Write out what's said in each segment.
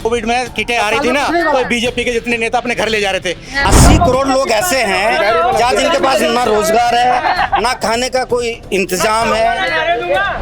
Covid में किटें आ रही थी ना, तो बीजेपी के जितने नेता अपने घर ले जा रहे थे। 80 करोड़ लोग ऐसे हैं जहाँ जिनके पास ना रोजगार है, ना खाने का कोई इंतजाम है।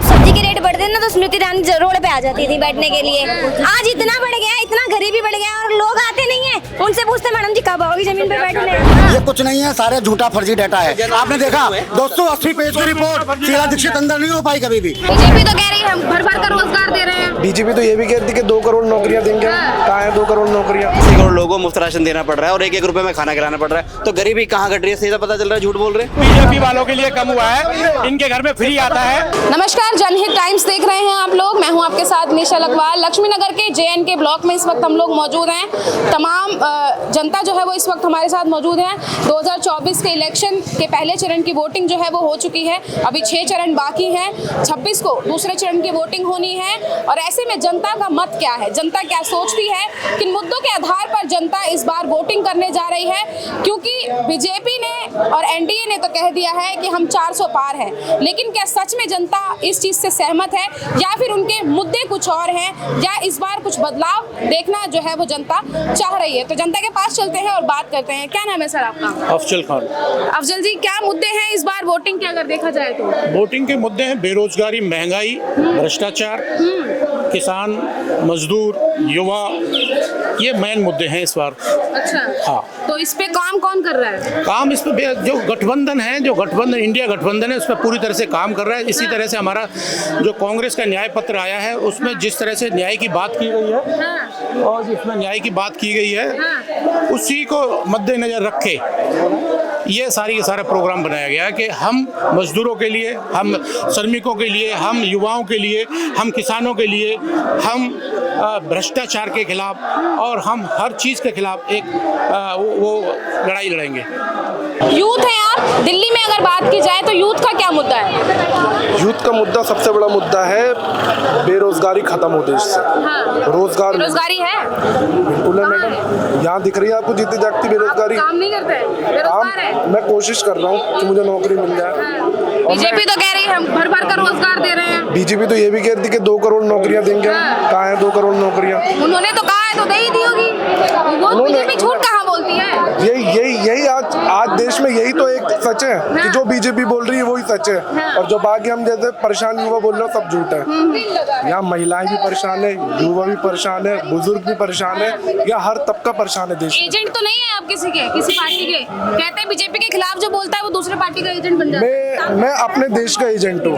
सब्जी के रेट बढ़ते हैं ना, तो स्मृति ईरानी रोड पे आ जाती थी बैठने के लिए। आज इतना बढ़ गया, इतना गरीबी बढ़ गया और लोग आते नहीं है। उनसे पूछते मैडम जी कब आओगी जमीन पे बैठने। ये कुछ नहीं है, सारे झूठा फर्जी डाटा है। आपने देखा 280 पेज की रिपोर्ट, शीला दीक्षित अंदर नहीं हो पाई कभी भी। बीजेपी तो कह रही है हम भर भर कर रोजगार दे रहे हैं। बीजेपी तो ये भी कहती है कि 2 करोड़ नौकरियां देंगे। कहाँ है 2 करोड़ नौकरियां? 80 करोड़ लोगों को मुफ्त राशन देना पड़ रहा है और 1-1 रुपए में खाना खिलाना पड़ रहा है, तो गरीबी कहाँ घट रही है? सीधा पता चल रहा है, झूठ बोल रहे हैं। बीजेपी वालों के लिए कम हुआ है, इनके घर में फ्री आता है। नमस्कार, जनहित टाइम्स देख रहे हैं आप लोग। मैं हूं आपके साथ निशा लखवाल। लक्ष्मी नगर के JNK ब्लॉक में इस वक्त हम लोग मौजूद हैं। तमाम जनता जो है वो इस वक्त हमारे साथ मौजूद है। 2024 के इलेक्शन के पहले चरण की वोटिंग जो है वो हो चुकी है। अभी 6 चरण बाकी हैं। 26 को दूसरे चरण की वोटिंग होनी है और ऐसे में जनता का मत क्या है, जनता क्या सोचती है, किन मुद्दों के आधार पर जनता इस बार वोटिंग करने जा रही है। क्योंकि बीजेपी ने और NDA ने तो कह दिया है कि हम 400 पार है, लेकिन क्या सच में जनता इस चीज से सहमत है या फिर उनके मुद्दे कुछ और हैं, या इस बार कुछ बदलाव देखना जो है वो जनता चाह रही है। तो जनता के पास चलते हैं और बात करते हैं। क्या नाम है सर आपका? अफजल खान। अफजल जी, क्या मुद्दे हैं इस बार वोटिंग के अगर देखा जाए तो? वोटिंग के मुद्दे हैं बेरोजगारी, महंगाई, भ्रष्टाचार, किसान, मजदूर, युवा, ये मेन मुद्दे हैं इस बार। अच्छा, हाँ। तो इस पे काम कौन कर रहा है? काम इस पे जो गठबंधन है, जो गठबंधन इंडिया गठबंधन है, उस पर पूरी तरह से काम कर रहा है। इसी तरह से हमारा जो कांग्रेस का न्याय पत्र आया है, उसमें जिस तरह से न्याय की बात की गई है और जिसमें न्याय की बात की गई है, उसी को मद्देनजर रखे ये सारी के सारा प्रोग्राम बनाया गया है कि हम मजदूरों के लिए, हम श्रमिकों के लिए, हम युवाओं के लिए, हम किसानों के लिए, हम भ्रष्टाचार के खिलाफ और हम हर चीज़ के खिलाफ एक वो लड़ाई लड़ेंगे। यूथ है आप, दिल्ली में अगर बात की जाए तो यूथ का क्या मुद्दा है? यूथ का मुद्दा सबसे बड़ा मुद्दा है बेरोजगारी खत्म हो देश से। रोजगार बेरोजगारी है, बिल्कुल है मैडम। यहाँ दिख रही है आपको जीती जागती बेरोजगारी। काम नहीं करते हैं, बेरोजगार है। मैं कोशिश कर रहा हूँ कि मुझे नौकरी मिल जाए। बीजेपी तो कह रही है हम भर भर कर रोजगार दे रहे हैं। बीजेपी तो ये भी कहती है कि 2 करोड़ नौकरियां देंगे। कहाँ है 2 करोड़ नौकरियां? उन्होंने तो कहा है तो दे ही दी होगी। वो बीजेपी झूठ कहाँ बोलती है? यही आज देश में यही तो एक सच है कि जो बीजेपी बोल रही है वही सच है और जो बाकी हम जैसे परेशान युवा बोल रहे हो सब झूठ है। यहाँ महिलाएं भी परेशान है, युवा भी परेशान है, बुजुर्ग भी परेशान है, या हर तबका परेशान है देश में। एजेंट तो नहीं है आप किसी पार्टी के? कहते हैं बीजेपी के खिलाफ जो बोलता है वो दूसरे पार्टी का एजेंट बन जाता है। मैं अपने देश का एजेंट हूँ।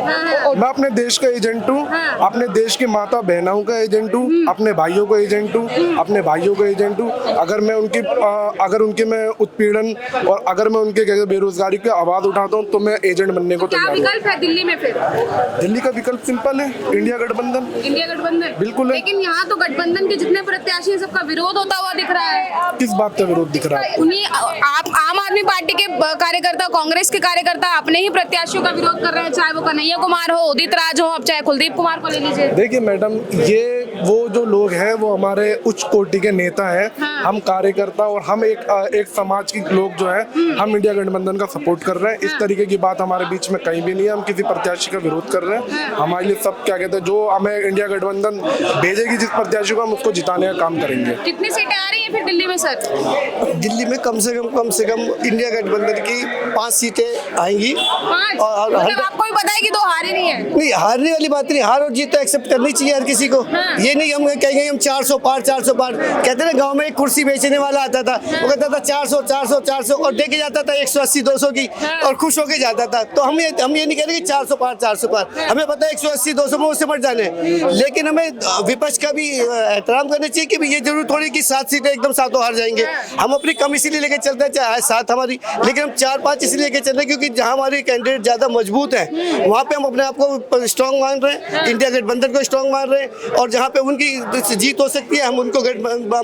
मैं अपने देश का एजेंट हूँ, अपने देश की माता बहनों का एजेंट हूँ, अपने भाइयों का एजेंट हूँ, अपने भाइयों का एजेंट हूँ। अगर उनके मैं उत्पीड़न और अगर मैं उनके बेरोजगारी की आवाज उठाता हूँ तो मैं एजेंट बनने को तैयार हूँ। क्या विकल्प है दिल्ली में फिर? दिल्ली का विकल्प सिंपल है, इंडिया गठबंधन। इंडिया गठबंधन बिल्कुल है। लेकिन यहाँ तो गठबंधन के जितने प्रत्याशी हैं सबका विरोध होता हुआ दिख रहा है। किस बात का विरोध दिख रहा है? उन्हीं आप आम आदमी पार्टी के कार्यकर्ता, कांग्रेस के कार्यकर्ता अपने ही प्रत्याशियों का विरोध कर रहे हैं, चाहे वो कन्हैया कुमार हो, उदित राज हो, अब चाहे कुलदीप कुमार को ले लीजिए। देखिए मैडम, ये वो जो लोग हैं वो हमारे उच्च कोटि के नेता हैं। हम कार्यकर्ता और हम एक समाज के लोग जो है हम इंडिया गठबंधन का सपोर्ट कर रहे हैं। इस तरीके की बात हमारे बीच में कहीं भी नहीं है। हम किसी प्रत्याशी का विरोध कर रहे हैं। हमारे लिए सब क्या कहते हैं, जो हमें इंडिया गठबंधन भेजेगी जिस प्रत्याशी को, हम उसको जिताने का काम करेंगे। कितनी सीटें आ रही है फिर दिल्ली में सर? दिल्ली में कम से कम इंडिया गठबंधन की 5 सीटें आएंगी। 5? और मतलब आपको भी पता है कि 2 हारे नहीं है? नहीं, हारने वाली बात नहीं, हार और जीत तो एक्सेप्ट करनी चाहिए हर किसी को। ये नहीं हम कहेंगे हम 400 पार। कहते ना गांव में एक कुर्सी बेचने वाला आता था, वो कहता था 400 और देके जाता था 180-200 की और खुश होके जाता था। तो हम ये नहीं कह रहे कि 400 पार। हमें पता है 180-200 में उससे मर जाने, लेकिन हमें विपक्ष का भी एहतराम करना चाहिए कि ये जरूर थोड़ी कि 7 सीटें एकदम 7 हार जाएंगे। हम अपनी कम इसीलिए लेके चलते हैं, चाहे 7 हमारी, लेकिन हम 4-5 इसलिए लेके चल रहे हैं क्योंकि जहाँ हमारे कैंडिडेट ज्यादा मजबूत है वहाँ पे हम अपने आप को स्ट्रॉन्ग मान रहे हैं, इंडिया गठबंधन को स्ट्रॉन्ग मान रहे हैं, और जहाँ पे उनकी जीत हो सकती है हम उनको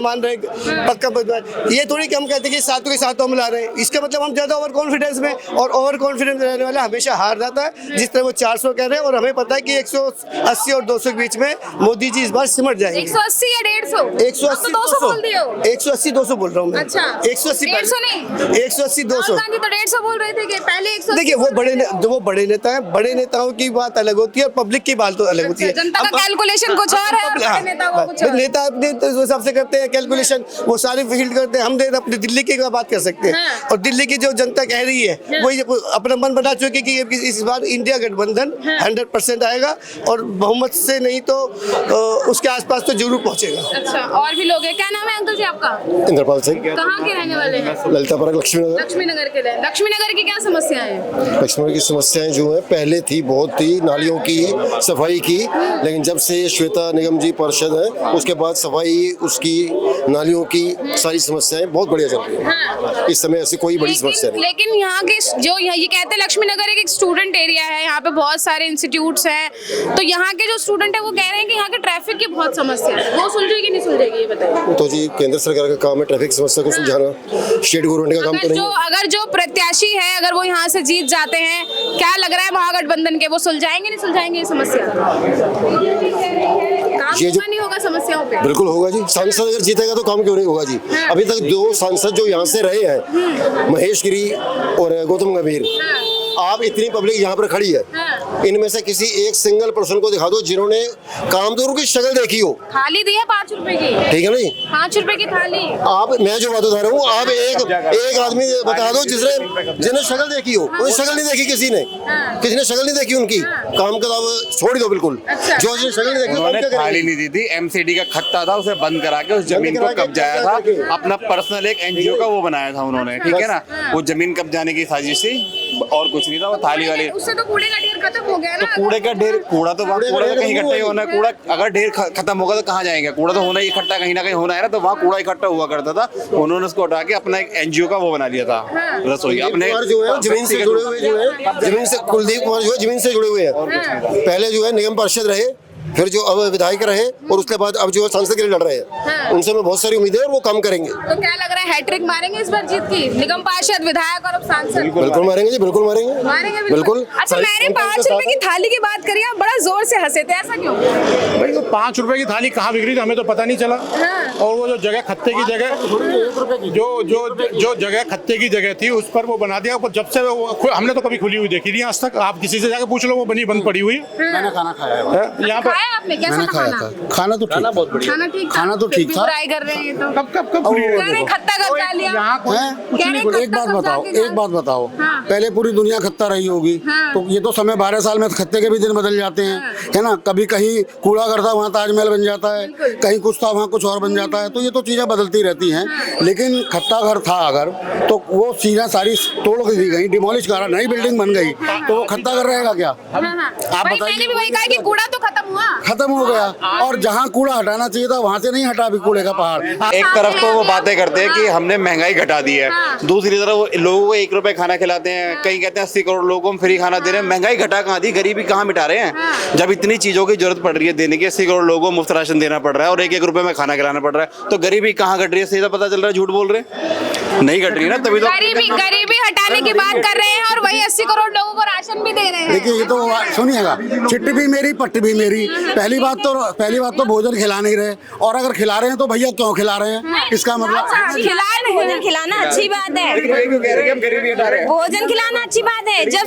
मान रहे हैं पक्का। ये थोड़ी कि हम कहते हैं कि 7 के 7 हम ला रहे हैं, इसका मतलब हम ज्यादा ओवर कॉन्फिडेंस में, और ओवर कॉन्फिडेंस रहने वाला हमेशा हार जाता है। जिस तरह वो 400 कह रहे हैं और हमें पता है कि 180 और 200 के बीच में मोदी जी इस बार सिमट जाएंगे। 180 या 150? 180 200 बोल दिए हो। 180 200 बोल रहा हूँ मैं। अच्छा। 180 150 नहीं? 180 200। राहुल गांधी तो 150 बोल रहे थे कि पहले 180। देखिए वो बड़े नेता हैं, बड़े नेताओं की बात अलग होती है और पब्लिक की बात तो अलग होती है। जनता का कैलकुलेशन कुछ और है और बड़े नेता का कुछ और है। नेता अपने हिसाब से करते हैं कैलकुलेशन, वो सारी फील्ड करते हैं। हम देख अपने दिल्ली की बात कर सकते हैं और दिल्ली की जो जनता कह रही है वही अपना मन बना चुकी कि इस बार इंडिया गठबंधन 100% आएगा और बहुमत से नहीं तो उसके आसपास तो जरूर पहुंचेगा। अच्छा, और भी लोग हैं। क्या नाम है अंकल जी आपका? इंद्रपाल सिंह, कहाँ के रहने वाले हैं? ललिता पार्क, लक्ष्मीनगर। लक्ष्मीनगर के लिए। लक्ष्मीनगर की क्या समस्याएं हैं? लक्ष्मीनगर की समस्याएं जो है पहले थी, बहुत थी, नालियों की सफाई की, लेकिन जब से श्वेता निगम जी पार्षद है उसके बाद सफाई, उसकी नालियों की सारी समस्याएं बहुत बढ़िया चल रही है। इस समय ऐसी कोई बड़ी समस्या नहीं। लेकिन यहाँ के जो ये कहते हैं लक्ष्मीनगर एक स्टूडेंट एरिया है, यहाँ पे बहुत सारे इंस्टीट्यूट्स हैं, तो यहाँ के जो स्टूडेंट है वो कह रहे हैं कि यहाँ के ट्रैफिक की बहुत समस्या है। वो सुलझेगी नहीं सुलझेगी, ये बताइए। तो जी केंद्र सरकार का काम है ट्रैफिक समस्या को सुलझाना, स्टेट गवर्नमेंट का काम तो नहीं है। अगर जो प्रत्याशी है अगर वो यहाँ से जीत जाते हैं, क्या लग रहा है महागठबंधन के वो सुलझाएंगे नहीं सुलझाएंगे ये समस्या? काम ये जो- होगा नहीं होगा समस्याओं पे? बिल्कुल होगा जी, सांसद अगर जीतेगा तो काम क्यों नहीं होगा जी। अभी तक 2 सांसद जो यहाँ से रहे हैं, महेश गिरी और गौतम गंभीर, आप इतनी पब्लिक यहाँ पर खड़ी है, इनमें से किसी एक सिंगल पर्सन को दिखा दो जिन्होंने काम तो उनकी शक्ल देखी हो। थाली दी है 5 रुपए की, ठीक है नहीं? 5 रुपए की थाली। आप, मैं जो बात बता रहा हूँ, आप एक आदमी बता दो जिसने शक्ल देखी हो। उनकी शक्ल नहीं देखी किसी ने, किसी ने शक्ल नहीं देखी उनकी। काम का आप छोड़ दो बिल्कुल। जो जिसने शक्ल नहीं देखी उन्होंने थाली नहीं दी थी, एमसीडी का खत्ता था उसे बंद करा के उस जमीन को कब्जाया था, अपना पर्सनल एक एनजीओ का वो बनाया था उन्होंने, ठीक है ना। वो जमीन कब्जाने की साजिश थी और कुछ नहीं था। वो थाली वाली उससे तो कूड़े का ढेर खत्म हो गया ना। तो कूड़े का ढेर, कूड़ा तो कहीं इकट्ठा ही होना है। कूड़ा अगर ढेर खत्म होगा तो कहाँ जाएंगे? कूड़ा तो होना ही, इकट्ठा कहीं ना कहीं होना है ना। तो वहाँ कूड़ा इकट्ठा हुआ करता था, उन्होंने उसको हटा के अपना एक एनजीओ का वो बना लिया था, रसोई अपने जो है जमीन से जुड़े हुए, जो है जमीन से, कुलदीप कुमार जो है जमीन से जुड़े हुए हैं। पहले जो है निगम पार्षद रहे, फिर जो अब विधायक रहे और उसके बाद अब जो है सांसद के लिए लड़ रहे हैं। उनसे मैं बहुत सारी उम्मीदें हैं और वो काम करेंगे। तो क्या लग रहा है हैट्रिक मारेंगे इस बार जीत की? निगम पार्षद, विधायक और अब सांसद। बिल्कुल मारेंगे जी, बिल्कुल मारेंगे, मारेंगे बिल्कुल। अच्छा, मैंने 5 रुपए की थाली की बात करी, आप बड़ा जोर से हंसे थे, ऐसा क्यों? भाई तो 5 रुपए की थाली कहाँ बिक रही थी हमें तो पता नहीं चला। और वो जो जगह खत्ते की जगह, जो जगह खत्ते की जगह थी उस पर वो बना दिया। जब से वो हमने तो कभी खुली हुई देखी नहीं आज तक। आप किसी से जाकर पूछ लो, वो बंद पड़ी हुई है। मैंने खाना खाया है यहाँ पर। खाया आपने? कैसा मैंने था खाया खाना? था, खाना तो ठीक था। खाना ठीक था? खाना तो फिर ठीक भी था। बुराई कर रहे हैं ये तो। कब खुली हुई कह रहे है? हैं खत्ता कब्जा लिया। यहाँ कोई हैं? कुछ कह नहीं रहे बोला। एक बात बताओ, एक बात बताओ, हाँ। पहले पूरी दुनिया खत्ता रही होगी, हाँ। तो ये तो समय 12 साल में खत्ते के भी दिन बदल जाते हैं, है ना। कभी कहीं कूड़ा करता वहाँ ताजमहल बन जाता है, कहीं कुछ था वहाँ कुछ और बन जाता है, तो ये तो चीजें बदलती रहती हैं। लेकिन खत्ता घर था अगर, तो वो चीजें सारी तोड़ के दी गई, डिमोलिश करा, नई बिल्डिंग बन गई, तो वो खत्ता घर रहेगा क्या? आप बताइए। मैंने भी वही कहा कि कूड़ा तो खत्म हुआ। खत्म हो गया। और जहाँ कूड़ा हटाना चाहिए था वहाँ से नहीं हटा अभी कूड़े का पहाड़। एक तरफ तो वो बातें करते हैं कि हमने महंगाई घटा दी है, दूसरी तरफ वो लोगों को 1 रुपए खाना खिलाते हैं, कहीं कहते हैं 80 करोड़ लोगों को हम फ्री खाना दे रहे हैं। महंगाई घटा कहाँ दी, गरीबी कहाँ मिटा रहे हैं? जब इतनी चीजों की जरूरत पड़ रही है देने की, 80 करोड़ लोगों को मुफ्त राशन देना पड़ रहा है और 1-1 रुपए में खाना खिलाना पड़ रहा है, तो गरीबी कहाँ घट रही है? सीधा पता चल रहा है झूठ बोल रहे हैं, नहीं घट रही है ना। तभी तो गरीबी हटाने की बात कर रहे हैं और वही 80 करोड़ लोगों को राशन भी दे रहे हैं। देखिए ये तो सुनिएगा, चिट्ठी भी मेरी पट्टी भी मेरी। पहली बात तो भोजन खिला नहीं रहे, और अगर खिला रहे हैं तो भैया क्यों खिला रहे हैं? इसका मतलब भोजन खिलाना अच्छी बात है, भोजन खिलाना अच्छी बात है। जब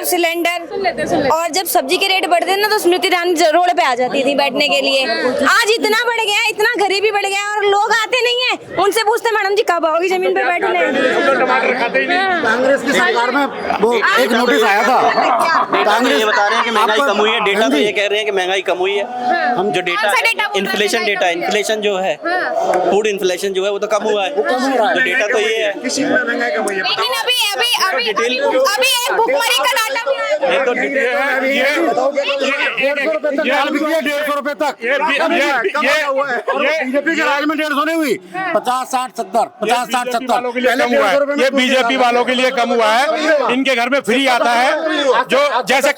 सिलेंडर और जब सब्जी के रेट बढ़ते ना तो स्मृति ईरानी रोड पे आ जाती थी बैठने के लिए। आज इतना बढ़ गया, इतना गरीबी बढ़ गया और लोग आते नहीं है। उनसे पूछते मैडम जी कब आओगी जमीन पे बैठने? कांग्रेस की सरकार में वो एक नोटिस आया था, कांग्रेस ये बता रहे हैं कि महंगाई कम हुई है। डेटा तो ये कह रहे हैं कि महंगाई कम हुई है। हम जो डेटा इन्फ्लेशन जो है, फूड इन्फ्लेशन जो है वो तो कम हुआ है। तो डेटा तो ये है। लेकिन अभी एक भुखमरी का डाटा भी आया। ये तो 150 रुपए तक। बीजेपी के राज में 150 नहीं हुई, 50, 60, 70, 50, 60, 70। ये बीजेपी वालों के लिए कम हुआ है। इनके घर में फ्री आता है, जो जैसे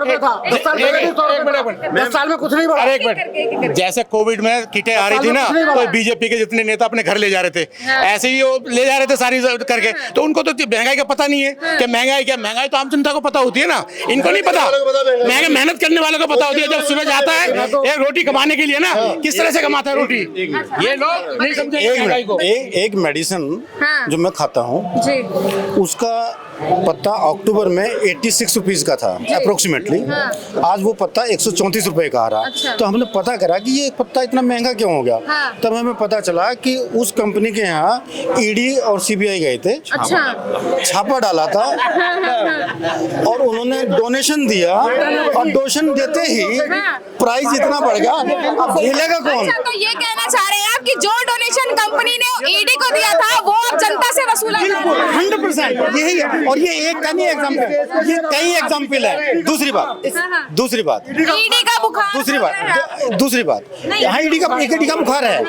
रुपए था, 10 साल पहले 100 रुपए, 10 साल में कुछ नहीं बढ़ा। अरे एक मिनट, जैसे कोविड में किटें आ रही थी ना, तो बीजेपी के जितने नेता अपने घर ले जा रहे थे, ऐसे ही वो ले जा रहे थे सारी करके। तो उनको तो महंगाई का पता नहीं है कि महंगाई क्या, महंगाई तो आम जनता को पता होती है ना, इनको नहीं पता। महंगाई मेहनत करने वालों को पता होती है। जब सुबह जाता है एक रोटी कमाने के लिए ना, किस तरह से कमाता है रोटी, ये लोग नहीं समझे महंगाई को। एक मेडिसिन जो मैं खाता हूँ उसका पत्ता अक्टूबर में 86 रुपीज का था अप्रोक्सीमेटली, आज वो पत्ता 134 रुपए का आ रहा है। तो हमने पता करा कि ये पत्ता इतना महंगा क्यों हो गया। तब हमें पता चला कि उस कंपनी के यहाँ ईडी और सीबीआई गए थे, छापा डाला था और उन्होंने डोनेशन दिया, और डोनेशन देते ही प्राइस इतना बढ़ गया, अब झेलेगा कौन। तो ये कहना चाह रहे हैं आप कि जो डोनेशन कंपनी ने ईडी को दिया था वो अब जनता से वसूला जा रहा है। 100% यही है। और ये एक का नहीं एग्जाम्पल, ये कई एग्जाम्पल है। दूसरी बात ईडी का बुखार, दूसरी बात यहाँ ईडी का बुखार है।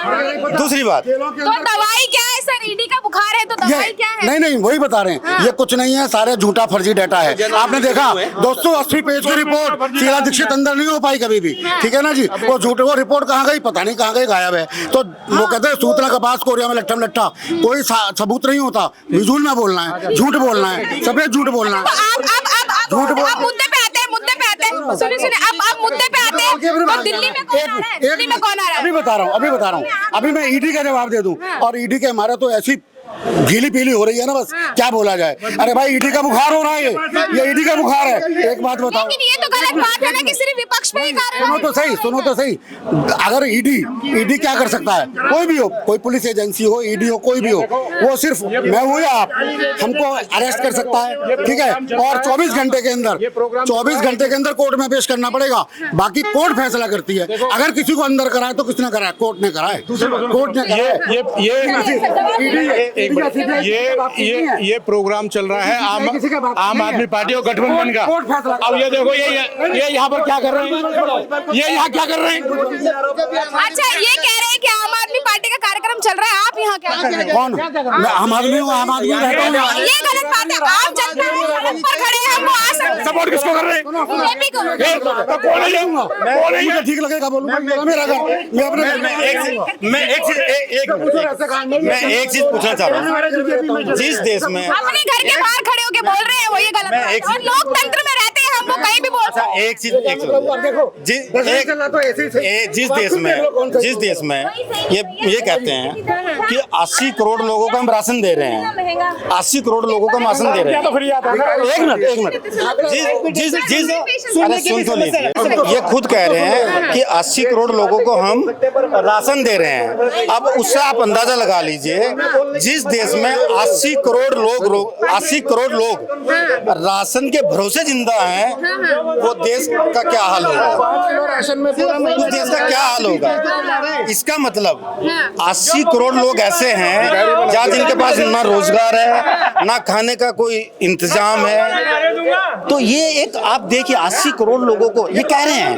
दूसरी बात, तो दवाई क्या है सर? ईडी का बुखार है तो दवाई क्या है? नहीं वही बता रहे हैं, ये कुछ नहीं है, सारे झूठा फर्जी डाटा है। आपने देखा 280 पेज की रिपोर्ट, शीला दीक्षित अंदर नहीं हो पाई कभी भी, ठीक है ना जी। वो झूठ, वो रिपोर्ट कहाँ गई पता नहीं, कहाँ गई, गायब है। तो वो कहते हैं सूतना का बास कोरिया में लट्ठम लट्ठा, कोई सबूत नहीं होता, विजुअल में बोलना है, झूठ बोलना है, सफेद झूठ बोलना है। झूठ बोल, मुद्दे पे आते हैं, मुद्दे पे आते हैं। सुनिए अब मुद्दे पे आते हैं। तो दिल्ली में कौन आ रहा है? दिल्ली में कौन आ रहा है? अभी बता रहा हूँ, अभी मैं ईडी का जवाब दे दूं, और ईडी के हमारा तो ऐसी गीली पीली हो रही है ना, बस क्या बोला जाए। अरे भाई ईडी का बुखार हो रहा है, ये ईडी का बुखार है। एक बात बताओ, लेकिन ये तो गलत बात है ना कि सिर्फ विपक्ष पे ही कार्य। सुनो तो सही, अगर ईडी क्या कर सकता है, कोई भी हो, कोई पुलिस एजेंसी हो, ईडी हो, कोई भी हो, वो सिर्फ मैं हूँ या आप, हमको अरेस्ट कर सकता है, ठीक है। और 24 घंटे के अंदर कोर्ट में पेश करना पड़ेगा, बाकी कोर्ट फैसला करती है। अगर किसी को अंदर कराए तो किसने कराया? कोर्ट ने कराए, कोर्ट ने कराए। ये प्रोग्राम चल रहा है आम आदमी पार्टी और गठबंधन का। अब ये देखो, ये यहाँ पर क्या कर रहे हैं, ये यहाँ क्या कर रहे हैं। अच्छा, ये कह रहे हैं कि आम आदमी पार्टी का कार्यक्रम चल रहा है, आप यहाँ क्या कर रहे हैं? कौन? मैं आम आदमी हूँ, आम आदमी रहता हूँ। ये गलत बात है। आप जनता सड़क पर खड़े हैं, वो आ सकते हैं। सपोर्ट किसको कर रहे हैं? बीजेपी को। कौन है? मुझे ठीक लगेगा बोलूँगा, मेरा घर, मैं एक चीज पूछना चाह रहा हूँ। जिस देश में अपने घर के बाहर खड़े होके बोल रहे हैं, वो ये गलत बात है। और लोकतंत्र में रहते हैं हम, वो कहीं भी बोल सकते हैं। जिस देश में ये कहते हैं कि 80 करोड़ लोगों को हम राशन दे रहे हैं, 80 करोड़ लोगों को हम राशन दे रहे हैं। एक मिनट, अरे सुन तो लीजिए, ये खुद कह रहे हैं कि 80 करोड़ लोगों को हम राशन दे रहे हैं। अब उससे आप अंदाजा लगा लीजिए, जिस देश में 80 करोड़ लोग राशन के भरोसे जिंदा हैं, वो देश का क्या हाल होगा? उस देश का क्या हाल होगा? इसका मतलब 80 करोड़ लोग ऐसे हैं जहाँ जिनके पास ना रोजगार है, ना खाने का कोई इंतजाम है। तो ये एक आप देखिए, 80 करोड़ लोगों को ये कह रहे हैं,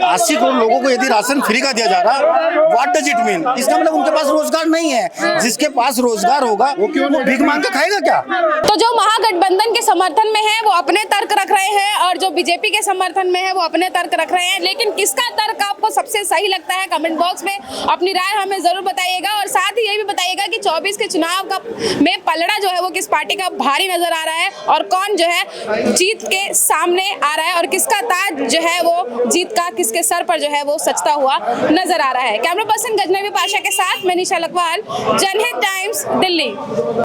80 करोड़ लोगों को यदि राशन फ्री का दिया जा रहा, व्हाट डज इट मीन? इसका मतलब उनके पास रोजगार नहीं है। जिसके पास रोजगार होगा वो क्यों भीख मांग के खाएगा क्या? तो जो महागठबंधन के समर्थन में है वो अपने तर्क रख रहे हैं, और जो बीजेपी के समर्थन में है वो अपने तर्क रख रहे हैं। लेकिन किसका तर्क आपको सबसे सही लगता है, कमेंट बॉक्स में अपनी राय हमें जरूर बताइएगा। और साथ ही ये भी बताइएगा कि 24 के चुनाव का में पलड़ा जो है वो किस पार्टी का भारी नजर आ रहा है, और कौन जो है जीत के सामने आ रहा है, और किसका ताज जो है वो जीत का किसके सर पर जो है वो सजता हुआ नजर आ रहा है। कैमरा पर्सन गजनवी पाशा के साथ मैं निशा लकवाल, जनहित टाइम्स, दिल्ली।